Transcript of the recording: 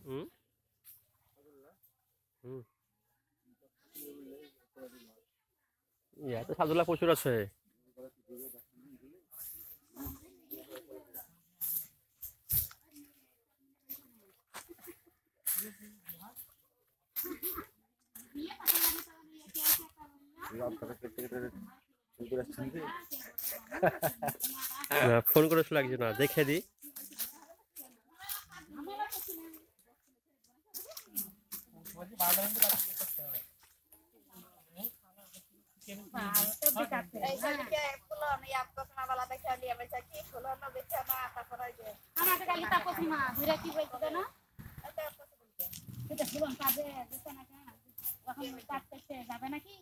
হুম হুম তো সাদুল্লাহ প্রচুর আছে। ফোন করে লাগছে না, দেখে দি। যাবে নাকি